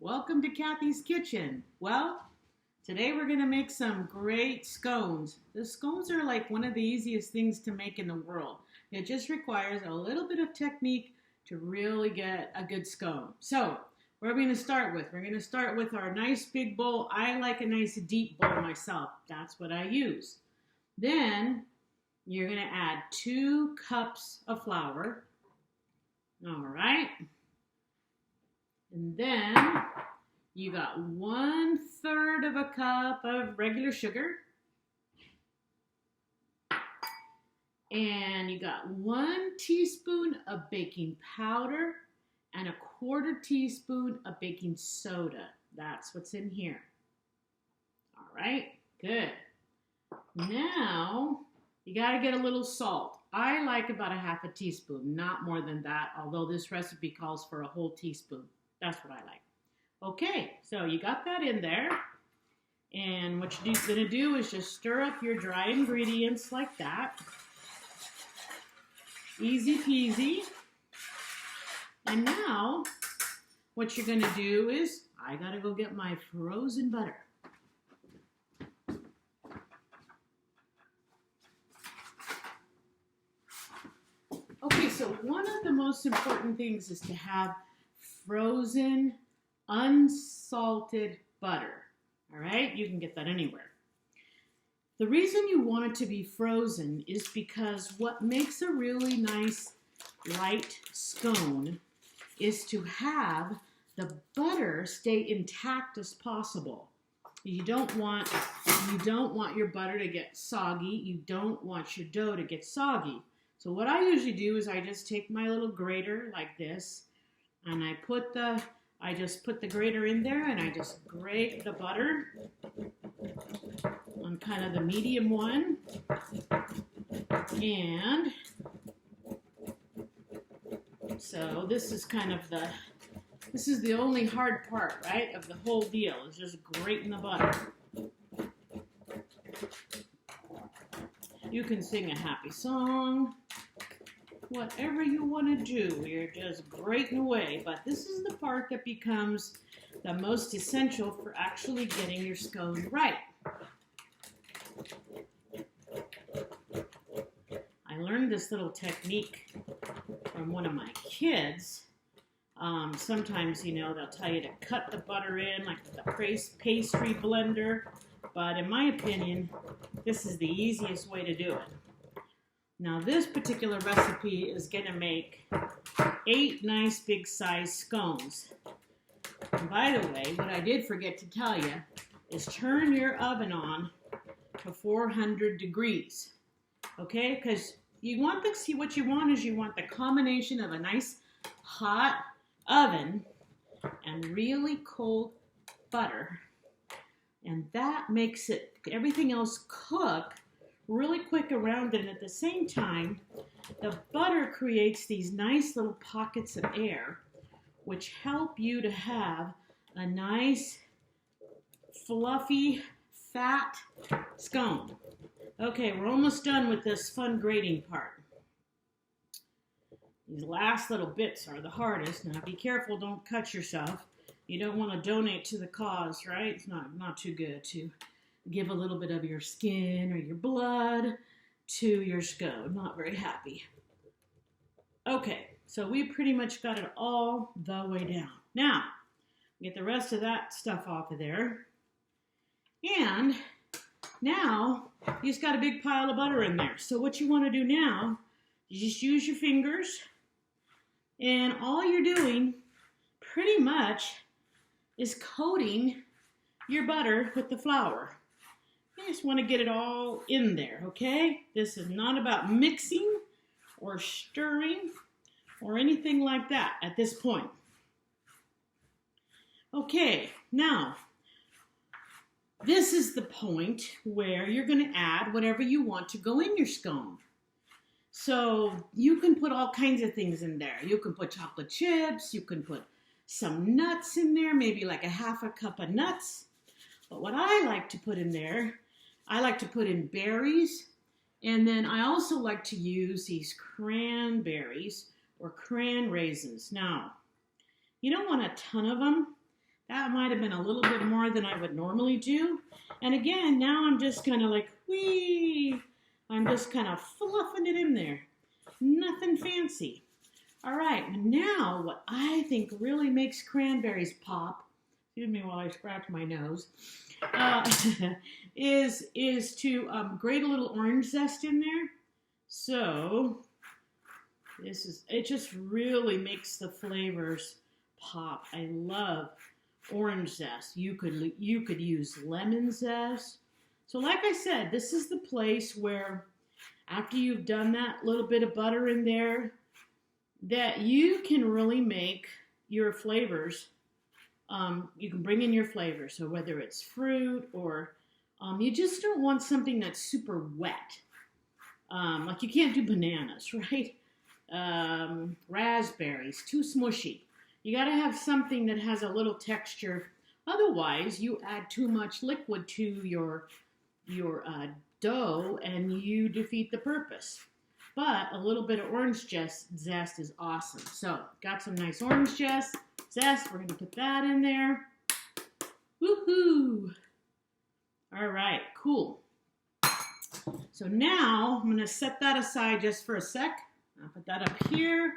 Welcome to Kathy's Kitchen. Well, today we're going to make some great scones. The scones are like one of the easiest things to make in the world. It just requires a little bit of technique to really get a good scone. So, what are we going to start with? We're going to start with our nice big bowl. I like a nice deep bowl myself. That's what I use. Then, you're going to add 2 cups of flour. All right. And then you got 1/3 of a cup of regular sugar. And you got 1 teaspoon of baking powder and 1/4 teaspoon of baking soda. That's what's in here. All right, good. Now, you got to get a little salt. I like about 1/2 teaspoon, not more than that, although this recipe calls for a whole teaspoon. That's what I like. Okay, so you got that in there. And what you're going to do is just stir up your dry ingredients like that. Easy peasy. And now, what you're going to do is, I got to go get my frozen butter. Okay, so one of the most important things is to have frozen, unsalted butter. All right, you can get that anywhere. The reason you want it to be frozen is because what makes a really nice light scone is to have the butter stay intact as possible. You don't want your butter to get soggy. You don't want your dough to get soggy. So what I usually do is I just take my little grater like this, and I just put the grater in there, and I just grate the butter on kind of the medium one. And so this is the only hard part, right, of the whole deal, is just grating the butter. You can sing a happy song. Whatever you want to do, you're just grating away. But this is the part that becomes the most essential for actually getting your scone right. I learned this little technique from one of my kids. Sometimes, they'll tell you to cut the butter in like the pastry blender. But in my opinion, this is the easiest way to do it. Now this particular recipe is going to make 8 nice big size scones. And by the way, what I did forget to tell you is turn your oven on to 400 degrees. Okay, because what you want the combination of a nice hot oven and really cold butter. And that makes everything else cook really quick around it. And at the same time, the butter creates these nice little pockets of air, which help you to have a nice, fluffy, fat scone. Okay, we're almost done with this fun grating part. These last little bits are the hardest. Now be careful, don't cut yourself. You don't want to donate to the cause, right? It's not too good to give a little bit of your skin or your blood to your scone. Not very happy. Okay, so we pretty much got it all the way down. Now, get the rest of that stuff off of there. And now, you just got a big pile of butter in there. So what you want to do now, you just use your fingers. And all you're doing, pretty much, is coating your butter with the flour. You just want to get it all in there, okay? This is not about mixing or stirring or anything like that at this point. Okay, now, this is the point where you're going to add whatever you want to go in your scone. So you can put all kinds of things in there. You can put chocolate chips, you can put some nuts in there, maybe like 1/2 cup of nuts. But what I like to put in there, I like to put in berries, and then I also like to use these cranberries or cran raisins. Now, you don't want a ton of them. That might have been a little bit more than I would normally do. And again, now I'm just kind of like, whee! I'm just kind of fluffing it in there. Nothing fancy. All right, now what I think really makes cranberries pop, excuse me while I scratch my nose, is to grate a little orange zest in there. So it just really makes the flavors pop. I love orange zest. You could use lemon zest. So like I said, this is the place where after you've done that little bit of butter in there, that you can really make your flavors. You can bring in your flavors. So whether it's fruit or you just don't want something that's super wet. Like you can't do bananas, right? Raspberries, too smushy. You got to have something that has a little texture. Otherwise, you add too much liquid to your dough and you defeat the purpose. But a little bit of orange zest is awesome. So, got some nice orange zest. We're going to put that in there. Woohoo! All right, cool. So now I'm going to set that aside just for a sec. I'll put that up here.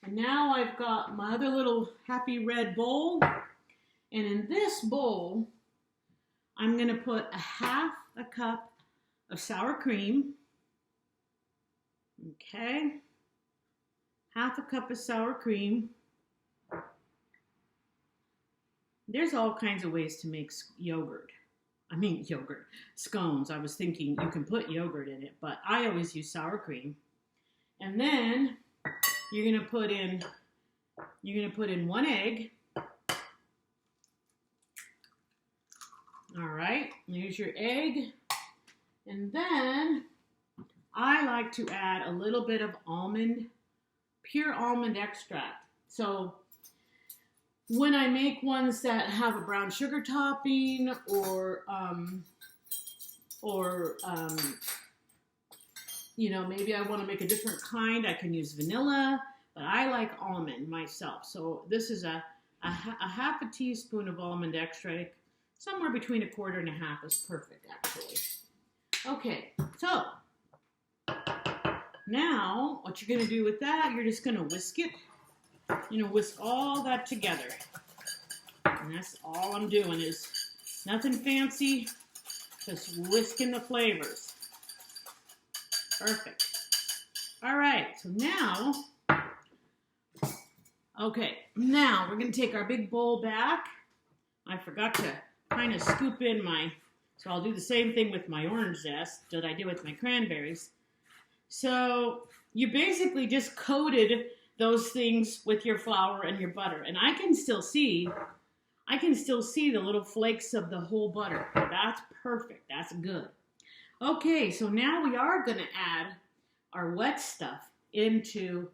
And now I've got my other little happy red bowl. And in this bowl, I'm going to put a half a cup of sour cream. Okay. Half a cup of sour cream. There's all kinds of ways to make scones. I was thinking you can put yogurt in it, but I always use sour cream. And then you're going to put in 1 egg. All right, here's your egg. And then I like to add a little bit of pure almond extract. So when I make ones that have a brown sugar topping or maybe I want to make a different kind, I can use vanilla, but I like almond myself. So this is a half a teaspoon of almond extract. Somewhere between 1/4 and 1/2 is perfect, actually. Okay, so now what you're going to do with that, you're just going to whisk it. Whisk all that together. And that's all I'm doing is nothing fancy, just whisking the flavors. Perfect. All right, so now we're going to take our big bowl back. I forgot to kind of scoop in so I'll do the same thing with my orange zest that I did with my cranberries. So you basically just coated those things with your flour and your butter. And I can still see the little flakes of the whole butter. That's perfect. That's good. Okay, so now we are going to add our wet stuff into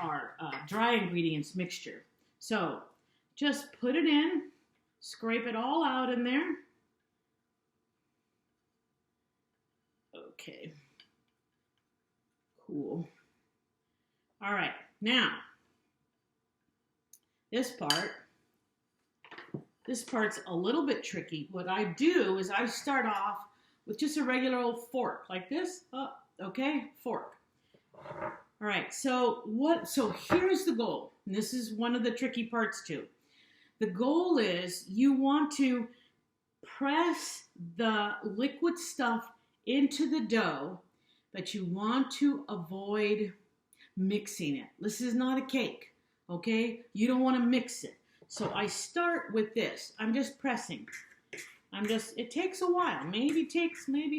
our dry ingredients mixture. So just put it in, scrape it all out in there. Okay. Cool. All right, now, this part's a little bit tricky. What I do is I start off with just a regular old fork, like this. Okay, fork. All right, so here's the goal. And this is one of the tricky parts too. The goal is you want to press the liquid stuff into the dough, but you want to avoid mixing it. This is not a cake, okay? You don't want to mix it. So I start with this. I'm just pressing. It takes a while. Maybe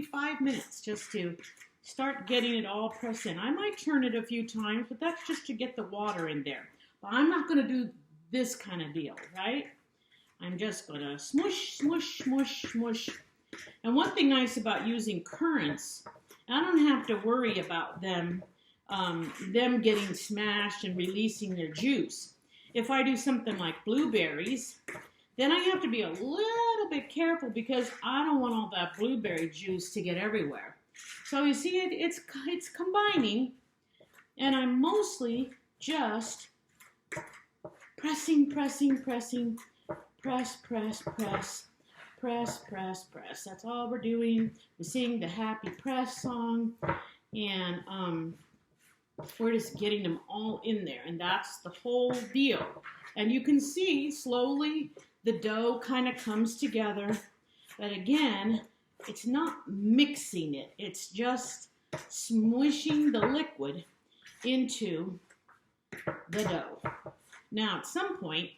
5 minutes just to start getting it all pressed in. I might turn it a few times, but that's just to get the water in there. But I'm not going to do this kind of deal, right? I'm just going to smush, smush, smush, smush. And one thing nice about using currants, I don't have to worry about them getting smashed and releasing their juice. If I do something like blueberries, then I have to be a little bit careful because I don't want all that blueberry juice to get everywhere. So you see, it's combining, and I'm mostly just pressing, pressing, pressing, press, press, press, press, press, press. That's all we're doing. We sing the happy press song, and we're just getting them all in there, and that's the whole deal. And you can see slowly the dough kind of comes together, but again, it's not mixing it. It's just smushing the liquid into the dough. Now, at some point,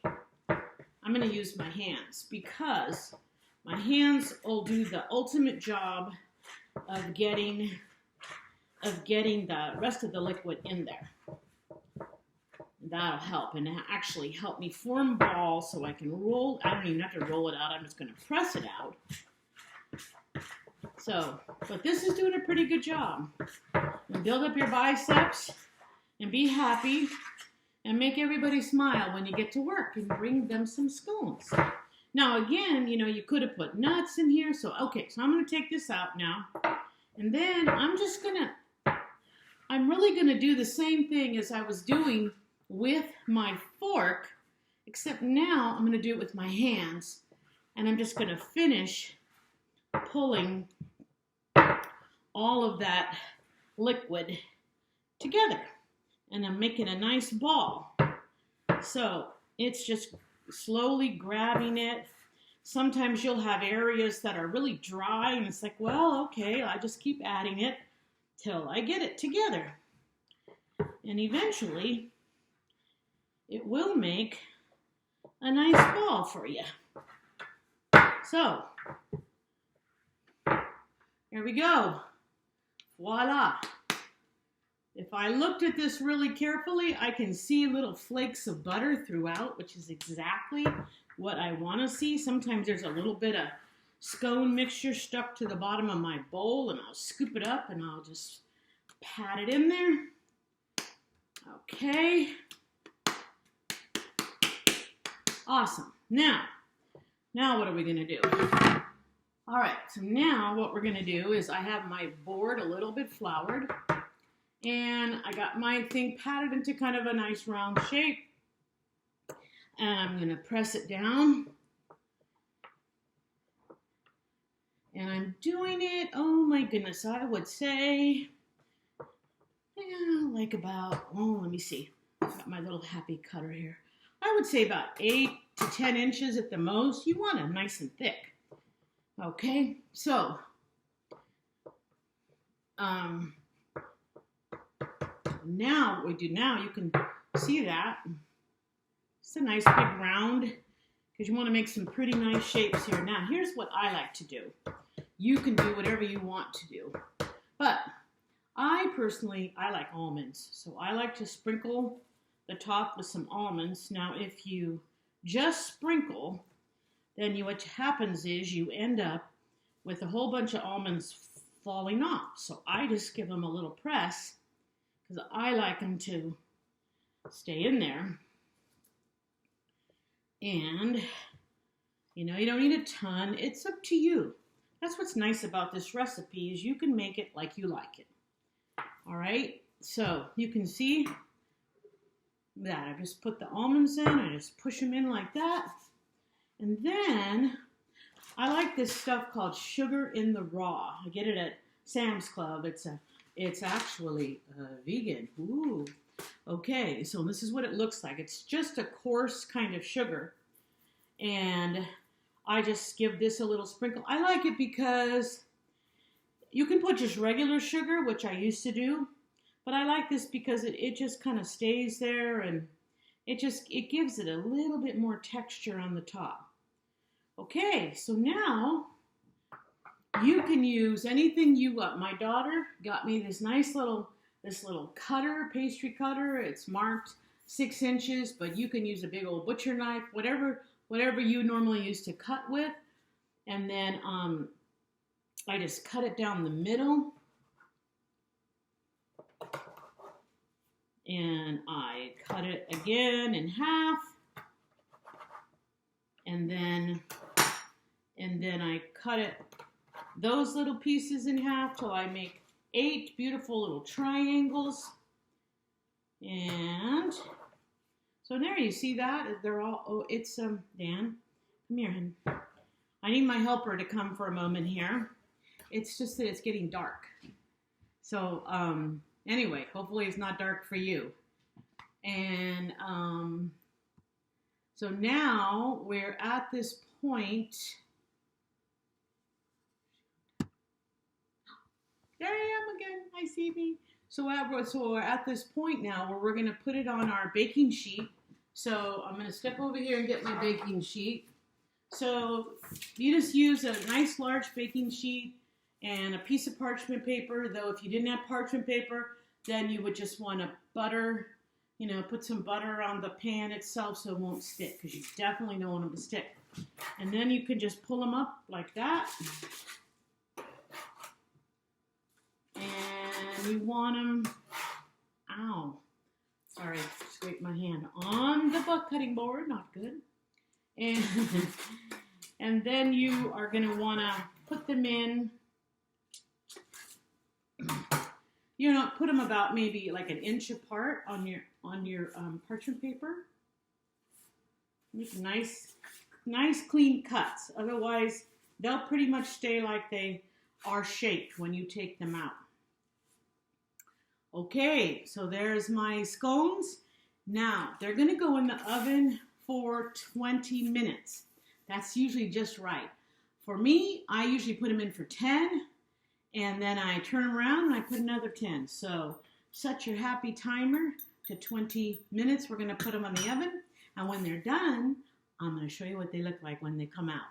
I'm going to use my hands because my hands will do the ultimate job of getting the rest of the liquid in there. That'll help and actually help me form balls so I can roll. I don't even have to roll it out. I'm just going to press it out. So, but this is doing a pretty good job. And build up your biceps and be happy and make everybody smile when you get to work and bring them some scones. Now again, you know, you could have put nuts in here. So, okay, so I'm going to take this out now. And then I'm really going to do the same thing as I was doing with my fork, except now I'm going to do it with my hands. And I'm just going to finish pulling all of that liquid together. And I'm making a nice ball. So it's just slowly grabbing it. Sometimes you'll have areas that are really dry and it's like, well, okay, I just keep adding it till I get it together. And eventually it will make a nice ball for you. So here we go. Voila. If I looked at this really carefully, I can see little flakes of butter throughout, which is exactly what I want to see. Sometimes there's a little bit of scone mixture stuck to the bottom of my bowl, and I'll scoop it up and I'll just pat it in there. Okay. Awesome. Now what are we going to do? All right, so now what we're going to do is I have my board a little bit floured. And I got my thing patted into kind of a nice round shape. And I'm going to press it down. And I'm doing it, oh my goodness, I would say, like about, let me see. I've got my little happy cutter here. I would say about 8 to 10 inches at the most. You want them nice and thick. Okay, so, now what we do now, you can see that. It's a nice big round because you want to make some pretty nice shapes here. Now, here's what I like to do. You can do whatever you want to do. But I personally like almonds. So I like to sprinkle the top with some almonds. Now, if you just sprinkle, then what happens is you end up with a whole bunch of almonds falling off. So I just give them a little press because I like them to stay in there. And, you don't need a ton. It's up to you. That's what's nice about this recipe is you can make it like you like it. All right, so you can see that. I just put the almonds in. I just push them in like that. And then I like this stuff called sugar in the raw. I get it at Sam's Club. It's actually vegan. Ooh. Okay, so this is what it looks like. It's just a coarse kind of sugar. And I just give this a little sprinkle. I like it because you can put just regular sugar, which I used to do. But I like this because it just kind of stays there and it gives it a little bit more texture on the top. Okay, so now you can use anything you want. My daughter got me this nice little cutter, pastry cutter. It's marked 6 inches, but you can use a big old butcher knife, whatever you normally use to cut with. And then I just cut it down the middle. And I cut it again in half. And then I cut it, those little pieces in half till I make 8 beautiful little triangles. And so So there, you see that? They're all, oh, it's, Dan, come here, hon. I need my helper to come for a moment here. It's just that it's getting dark. So, anyway, hopefully it's not dark for you. And, so now we're at this point. There I am again. Hi, see me. So we're at this point now where we're going to put it on our baking sheet. So I'm going to step over here and get my baking sheet. So you just use a nice large baking sheet and a piece of parchment paper. Though if you didn't have parchment paper, then you would just want to butter, you know, put some butter on the pan itself so it won't stick, because you definitely don't want them to stick. And then you can just pull them up like that. And you want them, ow, sorry, scraped my hand on the butt cutting board, not good. And then you are going to want to put them in, you know, put them about maybe like an inch apart on your parchment paper. Make nice clean cuts. Otherwise, they'll pretty much stay like they are shaped when you take them out. Okay, so there's my scones. Now, they're going to go in the oven for 20 minutes. That's usually just right. For me, I usually put them in for 10, and then I turn them around and I put another 10. So set your happy timer to 20 minutes. We're going to put them on the oven, and when they're done, I'm going to show you what they look like when they come out.